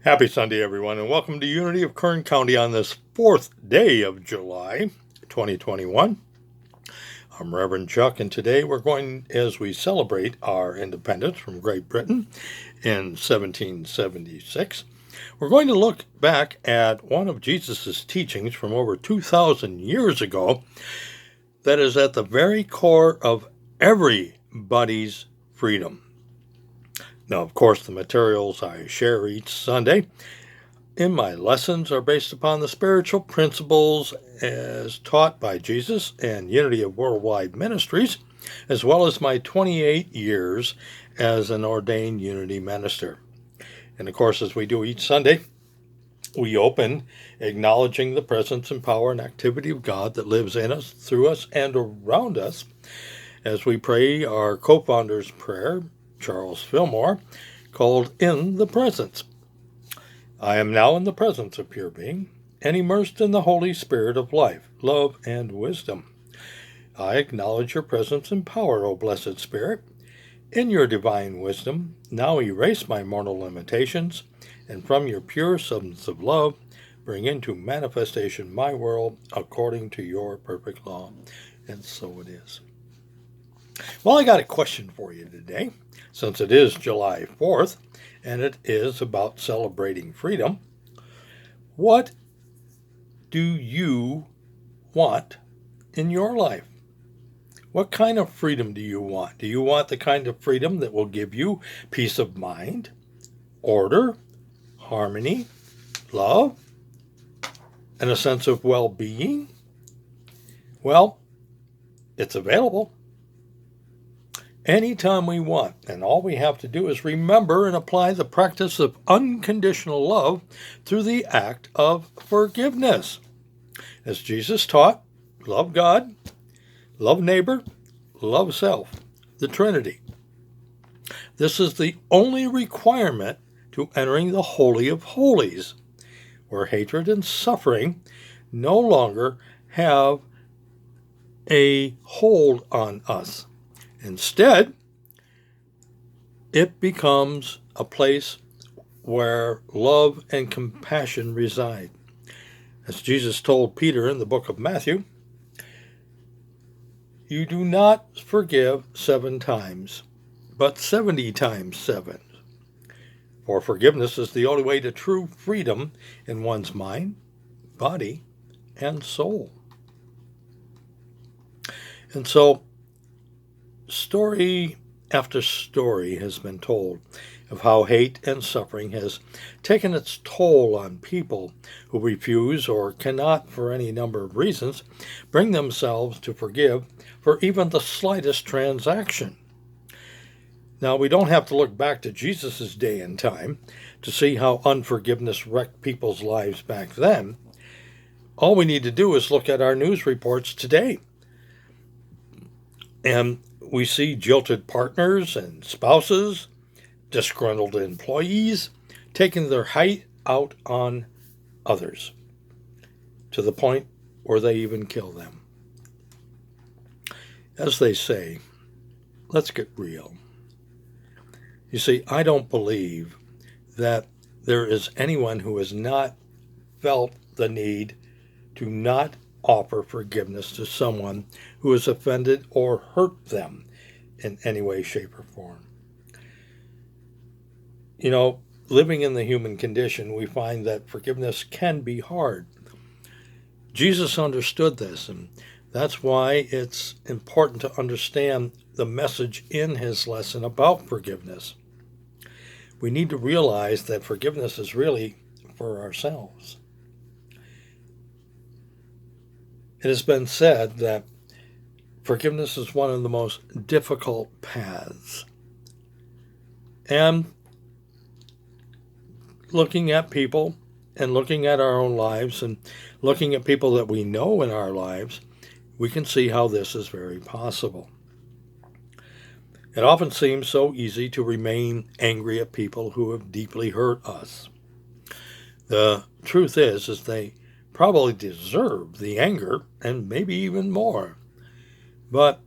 Happy Sunday, everyone, and welcome to Unity of Kern County on this 4th day of July, 2021. I'm Reverend Chuck, and today we're going, as we celebrate our independence from Great Britain in 1776, we're going to look back at one of Jesus' teachings from over 2,000 years ago that is at the very core of everybody's freedom. Now, of course, the materials I share each Sunday in my lessons are based upon the spiritual principles as taught by Jesus and Unity of Worldwide Ministries, as well as my 28 years as an ordained Unity minister. And of course, as we do each Sunday, we open acknowledging the presence and power and activity of God that lives in us, through us, and around us as we pray our co-founder's prayer, Charles Fillmore, called In the Presence. I am now in the presence of pure being and immersed in the Holy Spirit of life, love, and wisdom. I acknowledge your presence and power, O blessed Spirit. In your divine wisdom, now erase my mortal limitations, and from your pure substance of love, bring into manifestation my world according to your perfect law. And so it is. Well, I got a question for you today, since it is July 4th, and it is about celebrating freedom. What do you want in your life? What kind of freedom do you want? Do you want the kind of freedom that will give you peace of mind, order, harmony, love, and a sense of well-being? Well, it's available anytime we want, and all we have to do is remember and apply the practice of unconditional love through the act of forgiveness. As Jesus taught, love God, love neighbor, love self, the Trinity. This is the only requirement to entering the Holy of Holies, where hatred and suffering no longer have a hold on us. Instead, it becomes a place where love and compassion reside. As Jesus told Peter in the book of Matthew, you do not forgive 7 times, but 70 times 7. For forgiveness is the only way to true freedom in one's mind, body, and soul. And so, story after story has been told of how hate and suffering has taken its toll on people who refuse or cannot, for any number of reasons, bring themselves to forgive for even the slightest transaction. Now, we don't have to look back to Jesus' day and time to see how unforgiveness wrecked people's lives back then. All we need to do is look at our news reports today. And we see jilted partners and spouses, disgruntled employees, taking their height out on others, to the point where they even kill them. As they say, let's get real. You see, I don't believe that there is anyone who has not felt the need to not offer forgiveness to someone who has offended or hurt them in any way, shape, or form. You know, living in the human condition, we find that forgiveness can be hard. Jesus understood this, and that's why it's important to understand the message in his lesson about forgiveness. We need to realize that forgiveness is really for ourselves. It has been said that forgiveness is one of the most difficult paths. And looking at people and looking at our own lives and looking at people that we know in our lives, we can see how this is very possible. It often seems so easy to remain angry at people who have deeply hurt us. The truth is they probably deserve the anger and maybe even more. But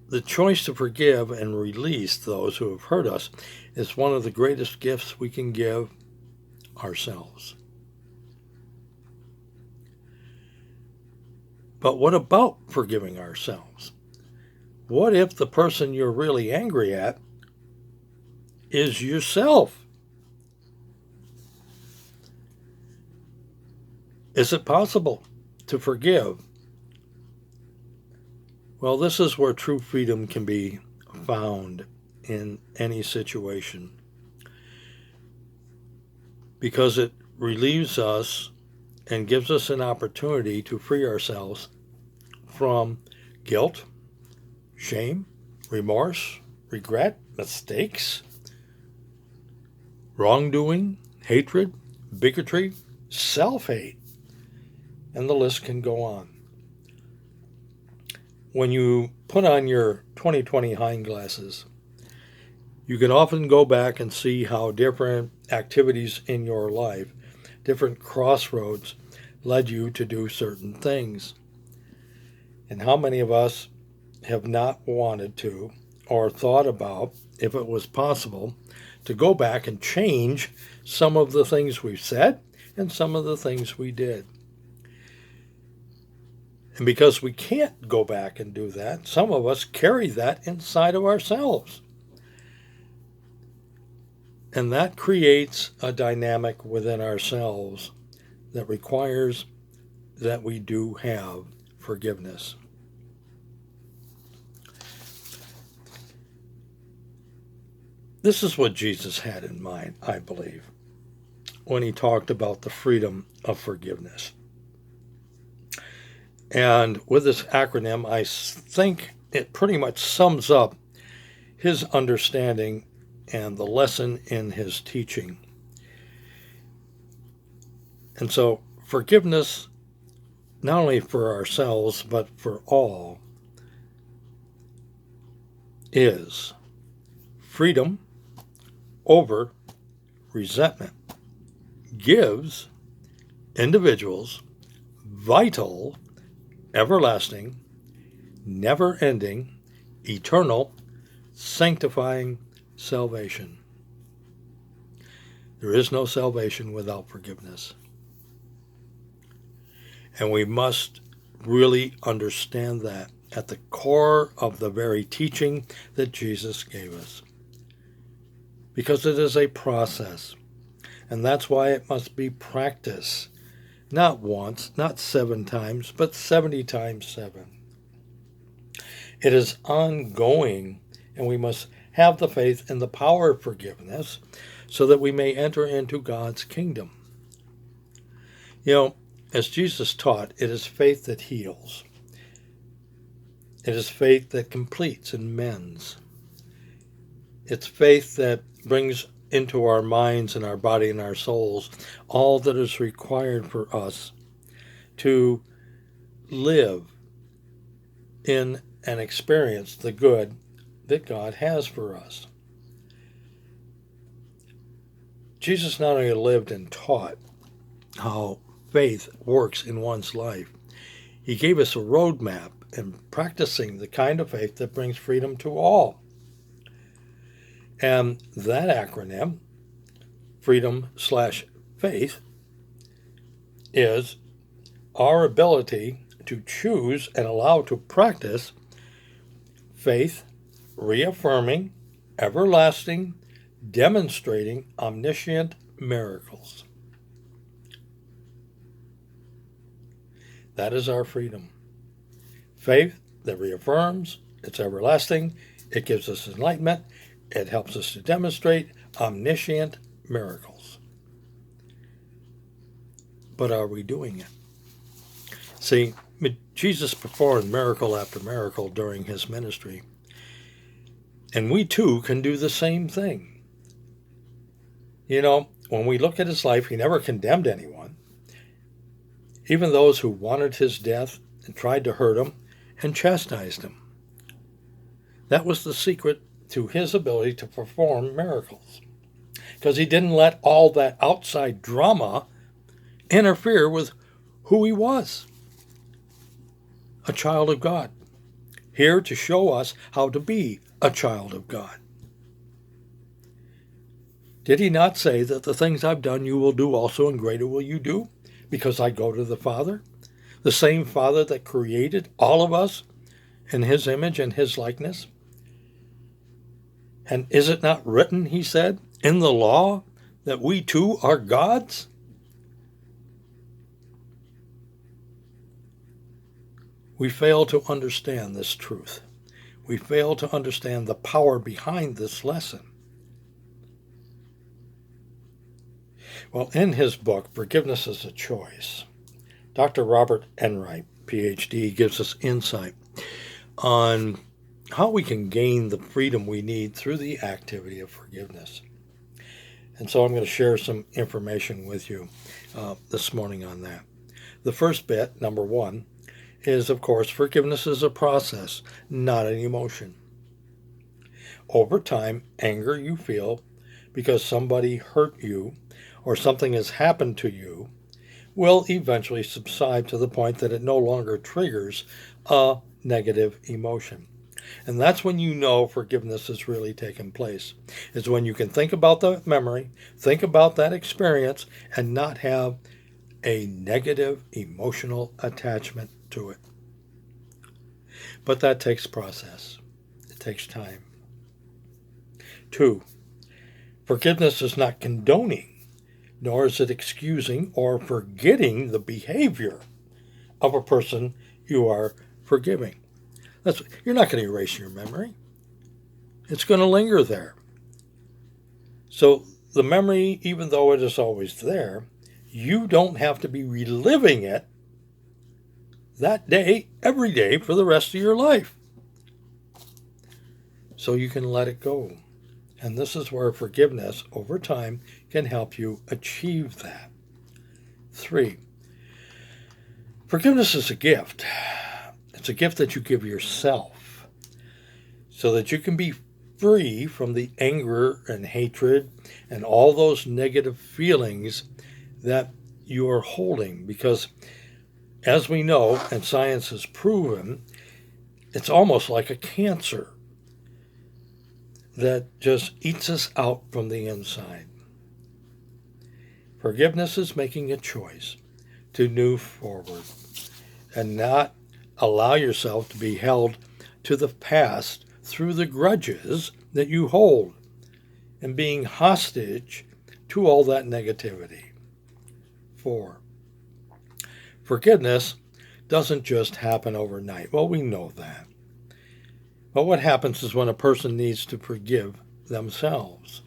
the choice to forgive and release those who have hurt us is one of the greatest gifts we can give ourselves. But what about forgiving ourselves? What if the person you're really angry at is yourself? Is it possible to forgive? Well, this is where true freedom can be found in any situation, because it relieves us and gives us an opportunity to free ourselves from guilt, shame, remorse, regret, mistakes, wrongdoing, hatred, bigotry, self-hate, and the list can go on. When you put on your 2020 hind glasses, you can often go back and see how different activities in your life, different crossroads, led you to do certain things. And how many of us have not wanted to or thought about, if it was possible, to go back and change some of the things we've said and some of the things we did. And because we can't go back and do that, some of us carry that inside of ourselves. And that creates a dynamic within ourselves that requires that we do have forgiveness. This is what Jesus had in mind, I believe, when he talked about the freedom of forgiveness. And with this acronym, I think it pretty much sums up his understanding and the lesson in his teaching. And so forgiveness, not only for ourselves, but for all, is freedom over resentment, gives individuals vital, everlasting, never-ending, eternal, sanctifying salvation. There is no salvation without forgiveness. And we must really understand that at the core of the very teaching that Jesus gave us. Because it is a process. And that's why it must be practiced. Not once, not 7 times, but 70 times 7. It is ongoing, and we must have the faith and the power of forgiveness so that we may enter into God's kingdom. You know, as Jesus taught, it is faith that heals. It is faith that completes and mends. It's faith that brings into our minds and our body and our souls all that is required for us to live in and experience the good that God has for us. Jesus not only lived and taught how faith works in one's life, he gave us a roadmap in practicing the kind of faith that brings freedom to all. And that acronym, freedom/faith, is our ability to choose and allow to practice faith, reaffirming, everlasting, demonstrating omniscient miracles. That is our freedom. Faith that reaffirms, it's everlasting, it gives us enlightenment, it helps us to demonstrate omniscient miracles. But are we doing it? See, Jesus performed miracle after miracle during his ministry. And we too can do the same thing. You know, when we look at his life, he never condemned anyone. Even those who wanted his death and tried to hurt him and chastised him. That was the secret to his ability to perform miracles. Because he didn't let all that outside drama interfere with who he was. A child of God, here to show us how to be a child of God. Did he not say that the things I've done you will do also, and greater will you do, because I go to the Father? The same Father that created all of us in his image and his likeness? And is it not written, he said, in the law that we too are gods? We fail to understand this truth. We fail to understand the power behind this lesson. Well, in his book, Forgiveness is a Choice, Dr. Robert Enright, PhD, gives us insight on how we can gain the freedom we need through the activity of forgiveness. And so I'm going to share some information with you this morning on that. The first bit, number one, is, of course, forgiveness is a process, not an emotion. Over time, anger you feel because somebody hurt you or something has happened to you will eventually subside to the point that it no longer triggers a negative emotion. And that's when you know forgiveness has really taken place. Is when you can think about the memory, think about that experience, and not have a negative emotional attachment to it. But that takes process. It takes time. 2, forgiveness is not condoning, nor is it excusing or forgetting the behavior of a person you are forgiving. You're not going to erase your memory. It's going to linger there. So the memory, even though it is always there, you don't have to be reliving it that day, every day, for the rest of your life. So you can let it go. And this is where forgiveness over time can help you achieve that. 3, forgiveness is a gift. It's a gift that you give yourself so that you can be free from the anger and hatred and all those negative feelings that you are holding. Because as we know, and science has proven, it's almost like a cancer that just eats us out from the inside. Forgiveness is making a choice to move forward and not allow yourself to be held to the past through the grudges that you hold and being hostage to all that negativity. 4, forgiveness doesn't just happen overnight. Well, we know that. But what happens is when a person needs to forgive themselves.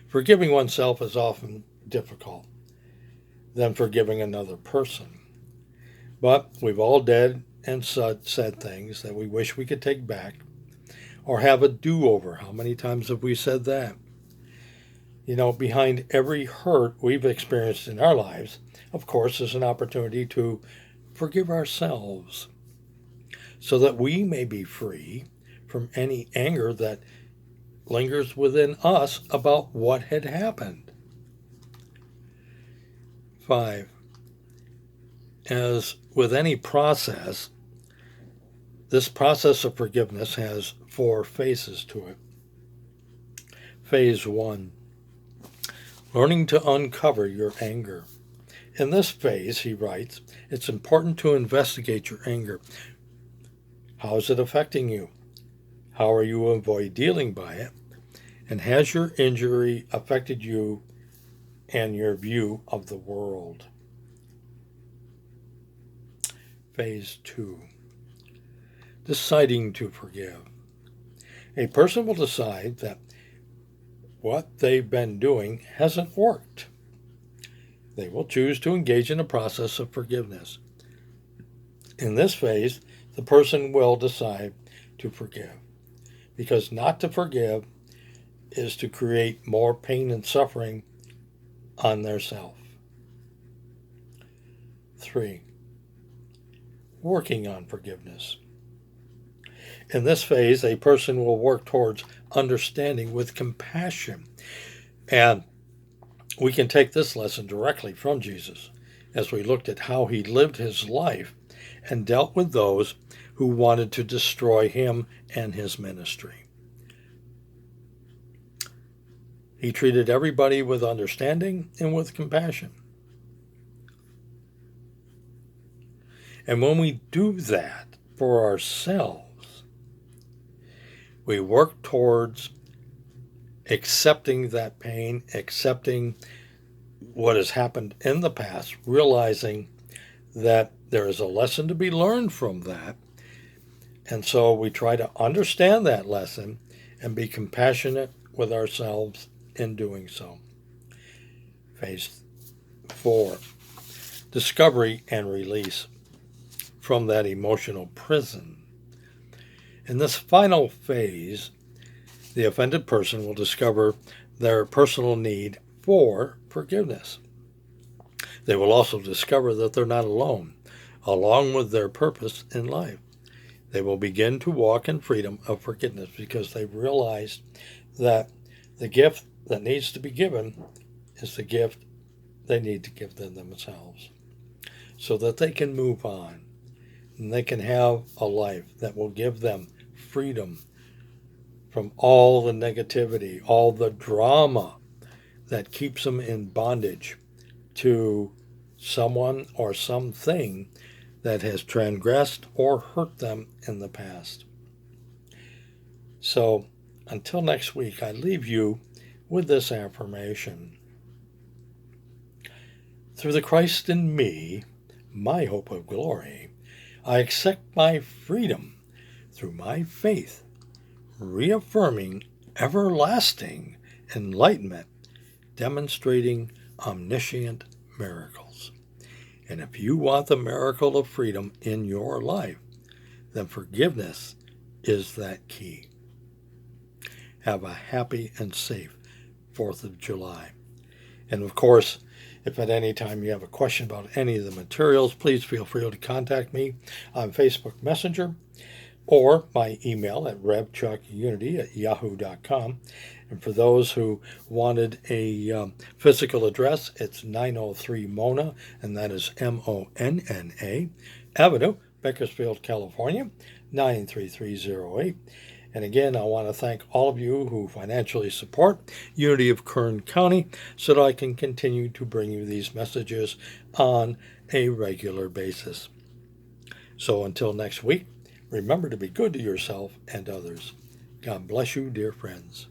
Forgiving oneself is often difficult than forgiving another person. But we've all said things that we wish we could take back or have a do-over. How many times have we said that? You know, behind every hurt we've experienced in our lives, of course, is an opportunity to forgive ourselves so that we may be free from any anger that lingers within us about what had happened. 5, as with any process, this process of forgiveness has 4 phases to it. Phase 1, learning to uncover your anger. In this phase, he writes, it's important to investigate your anger. How is it affecting you? How are you avoid dealing by it? And has your injury affected you and your view of the world? Phase 2, deciding to forgive. A person will decide that what they've been doing hasn't worked. They will choose to engage in a process of forgiveness. In this phase, the person will decide to forgive, because not to forgive is to create more pain and suffering on their self. 3, working on forgiveness. In this phase, a person will work towards understanding with compassion. And we can take this lesson directly from Jesus as we looked at how he lived his life and dealt with those who wanted to destroy him and his ministry. He treated everybody with understanding and with compassion. And when we do that for ourselves, we work towards accepting that pain, accepting what has happened in the past, realizing that there is a lesson to be learned from that. And so we try to understand that lesson and be compassionate with ourselves in doing so. Phase 4, discovery and release from that emotional prison. In this final phase, the offended person will discover their personal need for forgiveness. They will also discover that they're not alone, along with their purpose in life. They will begin to walk in freedom of forgiveness because they've realized that the gift that needs to be given is the gift they need to give them themselves so that they can move on and they can have a life that will give them freedom from all the negativity, all the drama that keeps them in bondage to someone or something that has transgressed or hurt them in the past. So until next week, I leave you with this affirmation. Through the Christ in me, my hope of glory, I accept my freedom through my faith, reaffirming everlasting enlightenment, demonstrating omniscient miracles. And if you want the miracle of freedom in your life, then forgiveness is that key. Have a happy and safe 4th of July. And of course, if at any time you have a question about any of the materials, please feel free to contact me on Facebook Messenger or my email at revchuckunity@yahoo.com. And for those who wanted a physical address, it's 903 Mona, and that is Monna Avenue, Bakersfield, California, 93308. And again, I want to thank all of you who financially support Unity of Kern County so that I can continue to bring you these messages on a regular basis. So until next week, remember to be good to yourself and others. God bless you, dear friends.